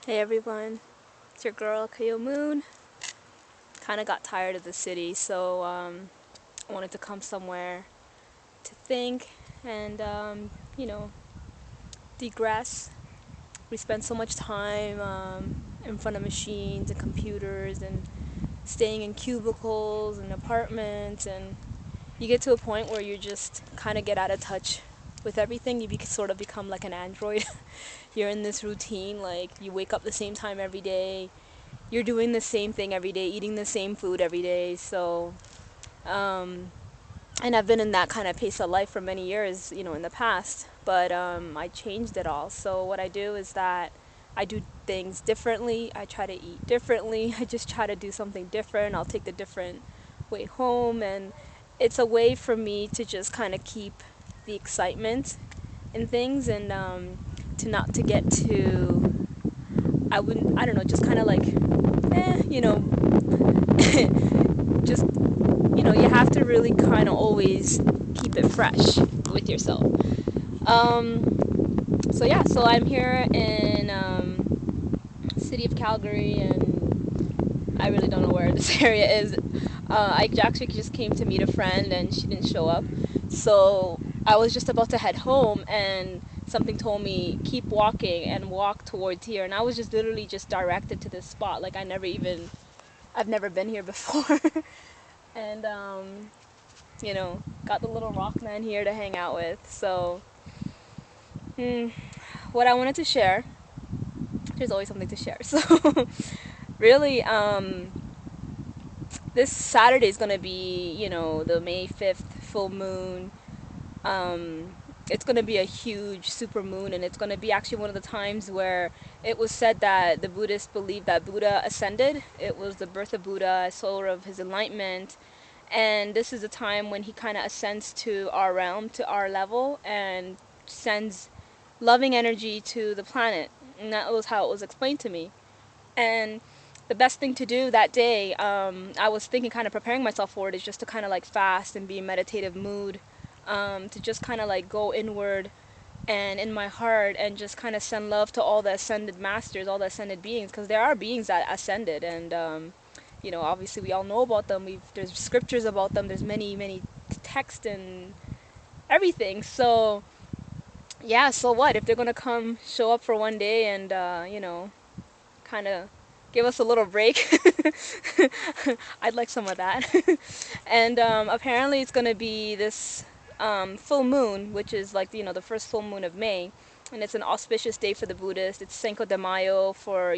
Hey everyone, it's your girl Kayo Moon. Kind of got tired of the city, so I wanted to come somewhere to think and, degress. We spend so much time in front of machines and computers and staying in cubicles and apartments, and you get to a point where you just kind of get out of touch with everything. You sort of become like an android. You're in this routine, like you wake up the same time every day, you're doing the same thing every day, eating the same food every day. So, and I've been in that kind of pace of life for many years, in the past. But I changed it all. So what I do is that I do things differently. I try to eat differently. I just try to do something different. I'll take the different way home, and it's a way for me to just kind of keep the excitement in things, and to not to get to I don't know, just kind of like just you have to really kind of always keep it fresh with yourself. So I'm here in city of Calgary, and I really don't know where this area is. I actually just came to meet a friend, and she didn't show up, so I was just about to head home, and something told me keep walking and walk towards here, and I was just literally just directed to this spot. Like I've never been here before. And got the little rock man here to hang out with. So what I wanted to share, there's always something to share. So really, this Saturday is gonna be, the May 5th full moon. It's going to be a huge super moon, and it's going to be actually one of the times where it was said that the Buddhists believe that Buddha ascended. It was the birth of Buddha, solar of his enlightenment, and this is a time when he kind of ascends to our realm, to our level, and sends loving energy to the planet. And that was how it was explained to me. And the best thing to do that day, I was thinking, kind of preparing myself for it, is just to kind of like fast and be in meditative mood, to just kind of like go inward and in my heart, and just kind of send love to all the ascended masters, all the ascended beings, because there are beings that ascended, and obviously we all know about them. There's scriptures about them. There's many texts and everything. So yeah, so what if they're gonna come show up for one day and kind of give us a little break? I'd like some of that. And apparently it's going to be this full moon, which is like, the first full moon of May. And it's an auspicious day for the Buddhists. It's Cinco de Mayo for,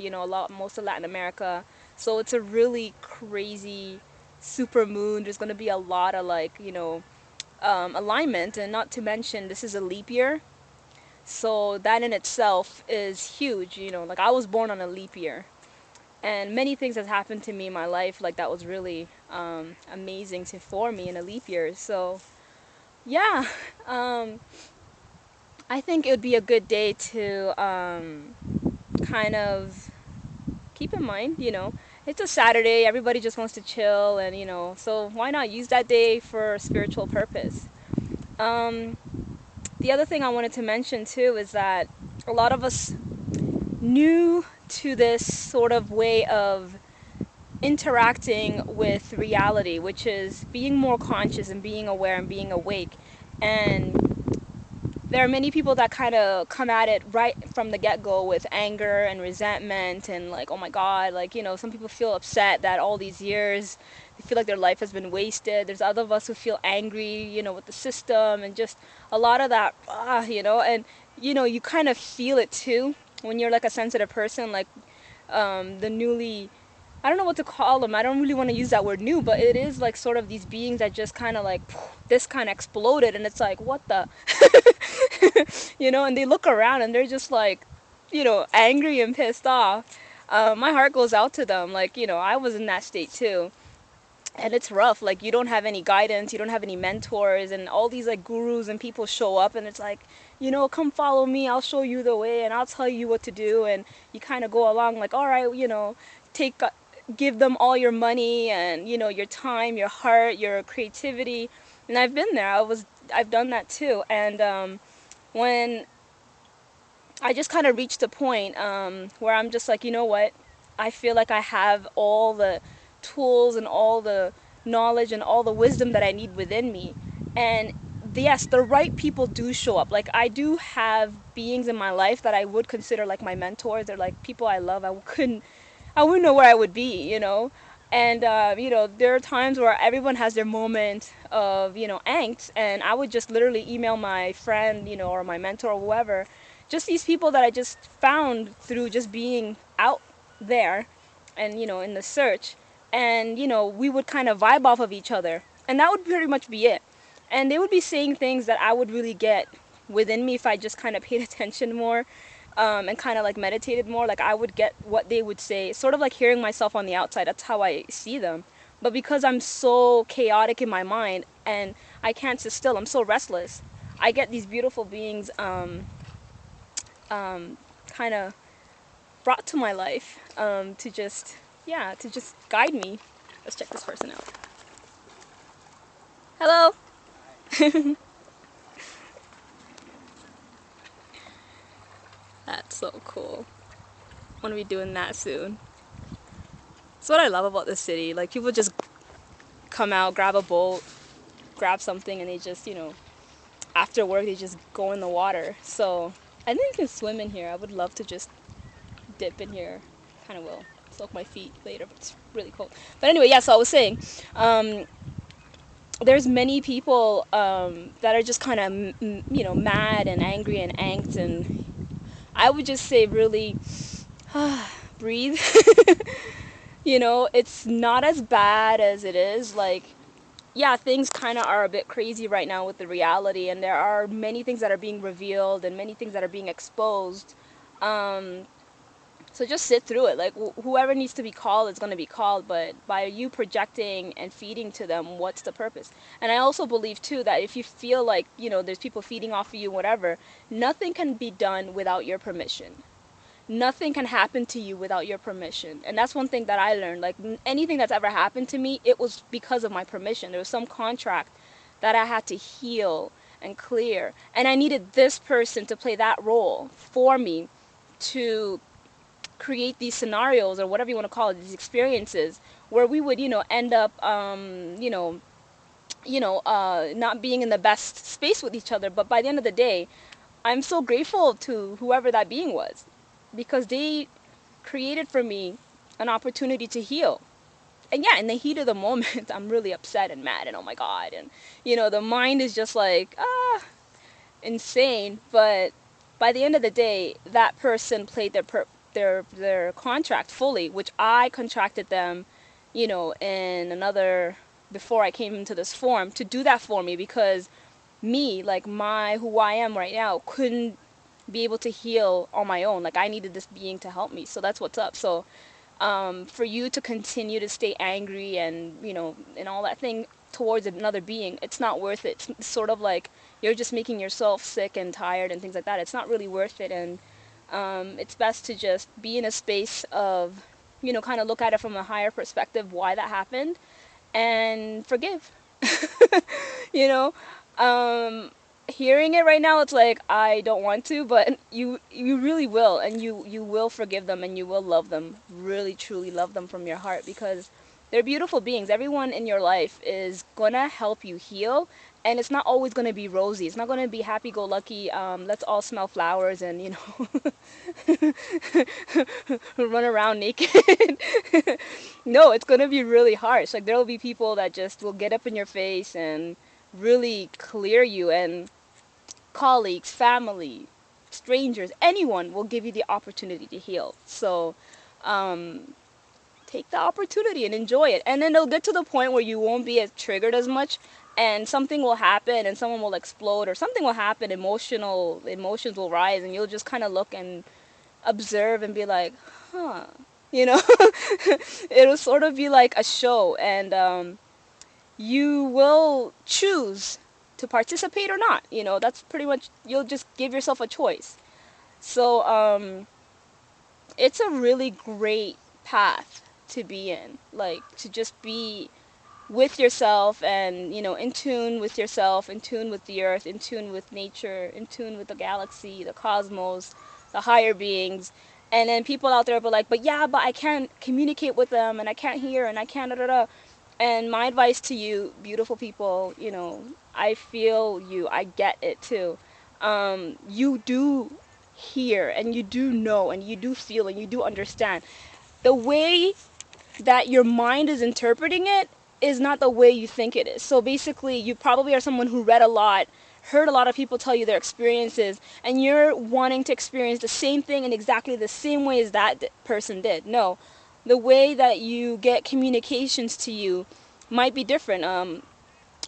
most of Latin America. So it's a really crazy super moon. There's going to be a lot of like, alignment. And not to mention, this is a leap year. So that in itself is huge. Like I was born on a leap year, and many things has happened to me in my life like that was really amazing for me in a leap year. So yeah, I think it would be a good day to kind of keep in mind, it's a Saturday, everybody just wants to chill, and so why not use that day for a spiritual purpose. The other thing I wanted to mention too is that a lot of us new to this sort of way of interacting with reality, which is being more conscious and being aware and being awake. And there are many people that kind of come at it right from the get-go with anger and resentment, and like, oh my god, like, some people feel upset that all these years they feel like their life has been wasted. There's other of us who feel angry, with the system, and just a lot of that, and you kind of feel it too when you're like a sensitive person, like the newly, I don't know what to call them. I don't really want to use that word new, but it is like sort of these beings that just kind of like, this kind of exploded, and it's like, what the, and they look around and they're just like, angry and pissed off. My heart goes out to them. Like, I was in that state too. And it's rough. Like, you don't have any guidance, you don't have any mentors, and all these like gurus and people show up, and it's like, come follow me, I'll show you the way, and I'll tell you what to do. And you kind of go along like, all right, take give them all your money and your time, your heart, your creativity. And I've been there. I've done that too. And when I just kind of reached a point where I'm just like, you know what? I feel like I have all the tools and all the knowledge and all the wisdom that I need within me. And yes, the right people do show up. Like, I do have beings in my life that I would consider like my mentors. They're like people I love. I wouldn't know where I would be, you know. And there are times where everyone has their moment of angst, and I would just literally email my friend, or my mentor or whoever, just these people that I just found through just being out there, and in the search, and we would kind of vibe off of each other, and that would pretty much be it. And they would be saying things that I would really get within me if I just kind of paid attention more, and kind of like meditated more. Like, I would get what they would say, sort of like hearing myself on the outside. That's how I see them. But because I'm so chaotic in my mind and I can't sit still, I'm so restless, I get these beautiful beings kind of brought to my life, to just, yeah, to just guide me. Let's check this person out. Hello. That's so cool. I want to be doing that soon. That's what I love about this city. Like, people just come out, grab a boat, grab something, and they just, after work, they just go in the water. So I think you can swim in here. I would love to just dip in here. Kind of will soak my feet later, but it's really cold. But anyway, yeah, so I was saying, um, there's many people that are just kind of, mad and angry and angst. And I would just say, really, breathe. It's not as bad as it is. Like, yeah, things kind of are a bit crazy right now with the reality, and there are many things that are being revealed and many things that are being exposed. Um, so just sit through it. Like, whoever needs to be called is going to be called, but by you projecting and feeding to them, what's the purpose? And I also believe too that if you feel like, there's people feeding off of you, whatever, nothing can be done without your permission. Nothing can happen to you without your permission. And that's one thing that I learned. Like, anything that's ever happened to me, it was because of my permission. There was some contract that I had to heal and clear, and I needed this person to play that role for me, to create these scenarios, or whatever you want to call it, these experiences, where we would end up not being in the best space with each other. But by the end of the day, I'm so grateful to whoever that being was, because they created for me an opportunity to heal. And yeah, in the heat of the moment, I'm really upset and mad and oh my god, and the mind is just like insane. But by the end of the day, that person played their contract fully, which I contracted them, in another, before I came into this form, to do that for me, because me, like, my who I am right now, couldn't be able to heal on my own. Like, I needed this being to help me. So that's what's up. So for you to continue to stay angry and and all that thing towards another being, it's not worth it. It's sort of like you're just making yourself sick and tired and things like that. It's not really worth it. And it's best to just be in a space of kind of look at it from a higher perspective, why that happened, and forgive. you know Hearing it right now, it's like I don't want to, but you really will, and you will forgive them, and you will love them, really truly love them from your heart, because they're beautiful beings. Everyone in your life is gonna help you heal, and it's not always gonna be rosy. It's not gonna be happy-go-lucky. Let's all smell flowers and run around naked. No, it's gonna be really harsh. Like, there will be people that just will get up in your face and really clear you, and colleagues, family, strangers, anyone will give you the opportunity to heal. So take the opportunity and enjoy it. And then it'll get to the point where you won't be as triggered as much, and something will happen and someone will explode, or something will happen, emotions will rise, and you'll just kind of look and observe and be like, huh, you know? It'll sort of be like a show, and you will choose to participate or not. That's pretty much, you'll just give yourself a choice. So it's a really great path to be in, like, to just be with yourself, and in tune with yourself, in tune with the earth, in tune with nature, in tune with the galaxy, the cosmos, the higher beings. And then people out there were like, but yeah, but I can't communicate with them, and I can't hear, and I can't da da da. And my advice to you, beautiful people, you know, I feel you. I get it too. You do hear, and you do know, and you do feel, and you do understand. The way that your mind is interpreting it is not the way you think it is. So basically, you probably are someone who read a lot, heard a lot of people tell you their experiences, and you're wanting to experience the same thing in exactly the same way as that person did. No, the way that you get communications to you might be different.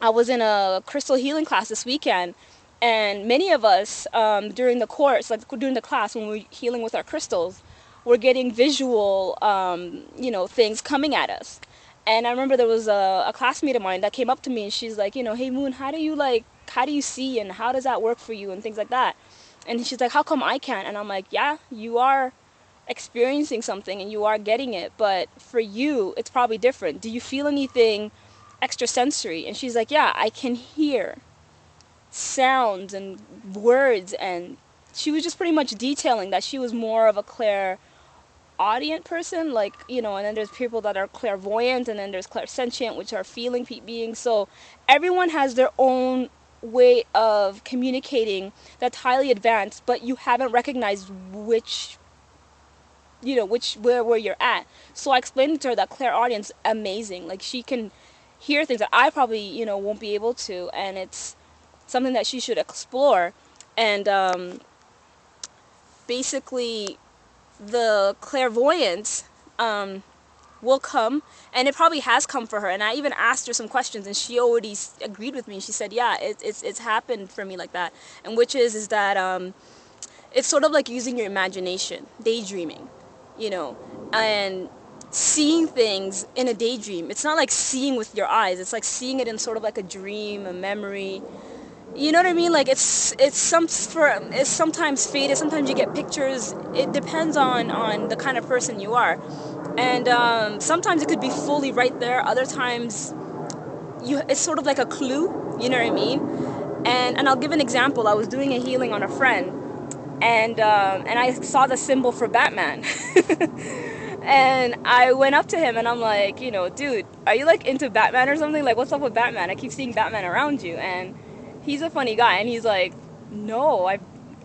I was in a crystal healing class this weekend, and many of us during the course, like during the class when we're healing with our crystals, we're getting visual, things coming at us. And I remember there was a classmate of mine that came up to me, and she's like, hey Moon, how do you see, and how does that work for you, and things like that. And she's like, how come I can't? And I'm like, yeah, you are experiencing something and you are getting it, but for you it's probably different. Do you feel anything extrasensory? And she's like, yeah, I can hear sounds and words. And she was just pretty much detailing that she was more of a clairaudient person, like, and then there's people that are clairvoyant, and then there's clairsentient, which are feeling beings. So everyone has their own way of communicating that's highly advanced, but you haven't recognized where you're at. So I explained to her that clairaudience amazing. Like, she can hear things that I probably won't be able to, and it's something that she should explore. And basically, the clairvoyance will come, and it probably has come for her. And I even asked her some questions, and she already agreed with me. She said, yeah, it's happened for me like that. And which is that it's sort of like using your imagination, daydreaming, and seeing things in a daydream. It's not like seeing with your eyes. It's like seeing it in sort of like a dream, a memory. You know what I mean? Like, it's sometimes faded. Sometimes you get pictures. It depends on the kind of person you are, and sometimes it could be fully right there. Other times, it's sort of like a clue. You know what I mean? And I'll give an example. I was doing a healing on a friend, and I saw the symbol for Batman. And I went up to him and I'm like, dude, are you like into Batman or something? Like, what's up with Batman? I keep seeing Batman around you. And he's a funny guy, and he's like, no, I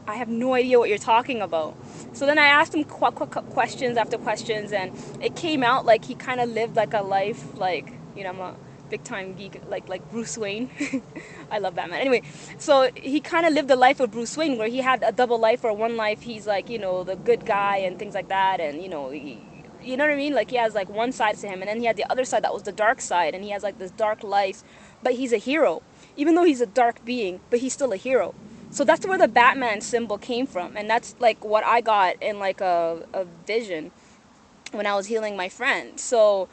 have no idea what you're talking about. So then I asked him questions after questions, and it came out like he kind of lived like a life, like, I'm a big time geek, like Bruce Wayne. I love Batman. Anyway, so he kind of lived the life of Bruce Wayne, where he had a double life, or one life he's like, the good guy and things like that, and you know what I mean? Like, he has like one side to him, and then he had the other side that was the dark side, and he has like this dark life, but he's a hero. Even though he's a dark being, but he's still a hero. So that's where the Batman symbol came from, and that's like what I got in like a vision when I was healing my friend. So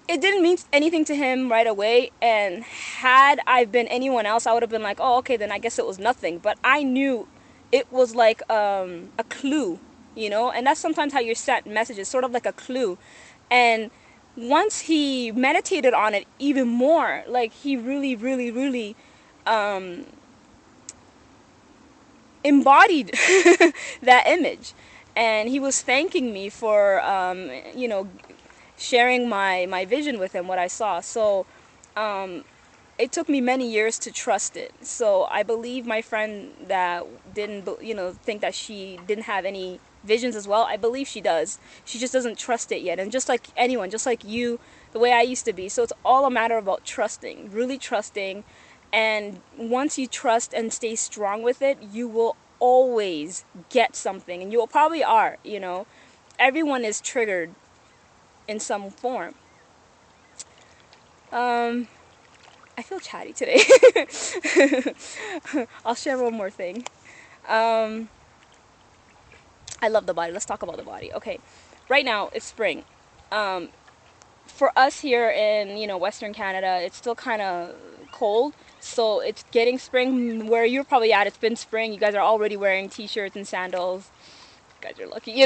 it didn't mean anything to him right away, and had I been anyone else, I would have been like, oh, okay, then I guess it was nothing. But I knew it was like a clue, and that's sometimes how you're sent messages, sort of like a clue. And once he meditated on it even more, like, he really, really, really embodied that image. And he was thanking me for, sharing my vision with him, what I saw. So it took me many years to trust it. So I believe my friend that didn't, think that she didn't have any visions as well, I believe she does. She just doesn't trust it yet. And just like anyone, just like you, the way I used to be. So it's all a matter about trusting, really trusting. And once you trust and stay strong with it, you will always get something. And you probably are, Everyone is triggered in some form. I feel chatty today. I'll share one more thing. I love the body. Let's talk about the body. Okay, right now it's spring. For us here in Western Canada, it's still kind of cold, so it's getting spring. Where you're probably at, it's been spring. You guys are already wearing t-shirts and sandals. You guys are lucky,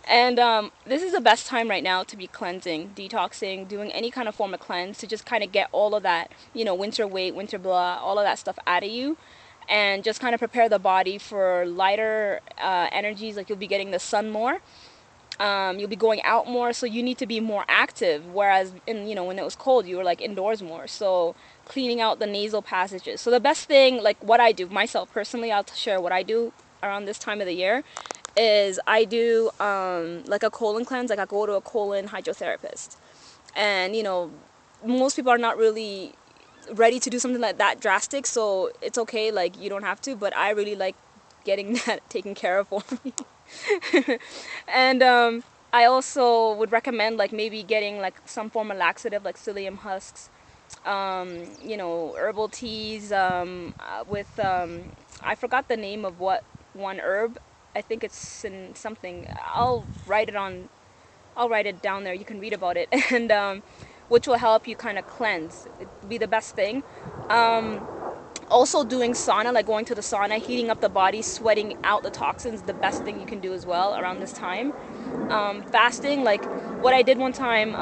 And this is the best time right now to be cleansing, detoxing, doing any kind of form of cleanse, to just kind of get all of that, winter weight, winter blah, all of that stuff out of you. and just kind of prepare the body for lighter energies. Like you'll be getting the sun more. You'll be going out more, so you need to be more active. Whereas in, you know, when it was cold, you were like indoors more. So cleaning out the nasal passages. So the best thing, like what I do myself personally, I'll share what I do around this time of the year, is I do like a colon cleanse. Like I go to a colon hydrotherapist, and you know, most people are not really ready to do something like that drastic, so it's okay, like you don't have to, but I really like getting that taken care of for me. And I also would recommend like maybe getting like some form of laxative, like psyllium husks, you know, herbal teas, with I forgot the name of what one herb. I think it's in something. I'll write it down there. You can read about it, and which will help you kind of cleanse. It'd be the best thing. Also doing sauna, like going to the sauna, heating up the body, sweating out the toxins, the best thing you can do as well around this time. Fasting, like what I did one time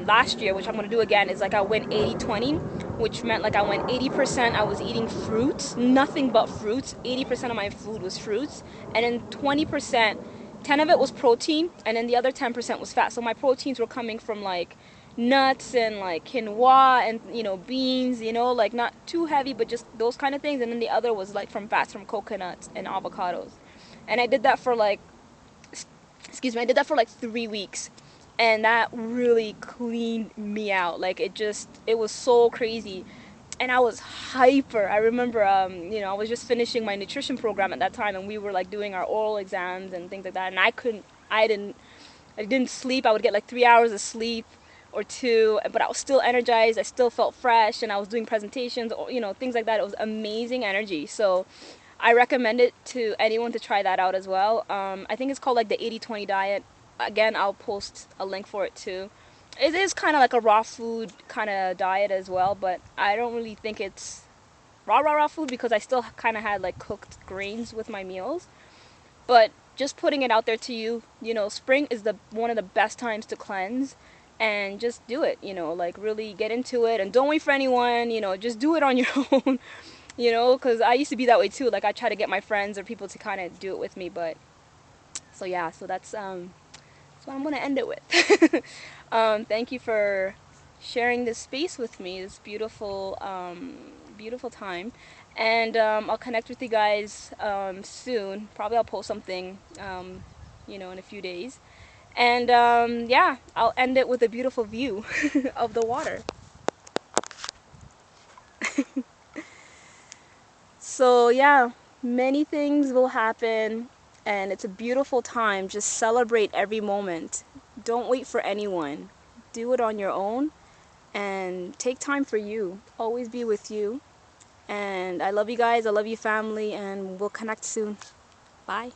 last year, which I'm going to do again, is like I went 80-20, which meant like I went 80%, I was eating fruits, nothing but fruits. 80% of my food was fruits, and then 20%, 10 of it was protein, and then the other 10% was fat. So my proteins were coming from like nuts and like quinoa and, you know, beans, you know, like not too heavy, but just those kind of things. And then the other was like from fats, from coconuts and avocados. And I did that for like, excuse me, I did that for like 3 weeks, and that really cleaned me out. Like it was so crazy, and I was hyper. I remember, you know, I was just finishing my nutrition program at that time, and we were like doing our oral exams and things like that, and I didn't sleep. I would get like 3 hours of sleep or two, but I was still energized. I still felt fresh, and I was doing presentations, or, you know, things like that. It was amazing energy. So I recommend it to anyone to try that out as well. I think it's called like the 80-20 diet. Again, I'll post a link for it too. It is kind of like a raw food kind of diet as well, but I don't really think it's raw food, because I still kind of had like cooked grains with my meals. But just putting it out there to you, you know, spring is the one of the best times to cleanse, and just do it, you know, like really get into it, and don't wait for anyone, you know, just do it on your own. You know, because I used to be that way too. Like I try to get my friends or people to kind of do it with me, but so yeah, so that's what I'm gonna end it with. Thank you for sharing this space with me, this beautiful beautiful time, and I'll connect with you guys soon. Probably I'll post something, you know, in a few days, and yeah, I'll end it with a beautiful view of the water. So yeah, many things will happen, and it's a beautiful time. Just celebrate every moment. Don't wait for anyone. Do it on your own, and take time for you. Always be with you. And I love you guys. I love you, family, and we'll connect soon. Bye.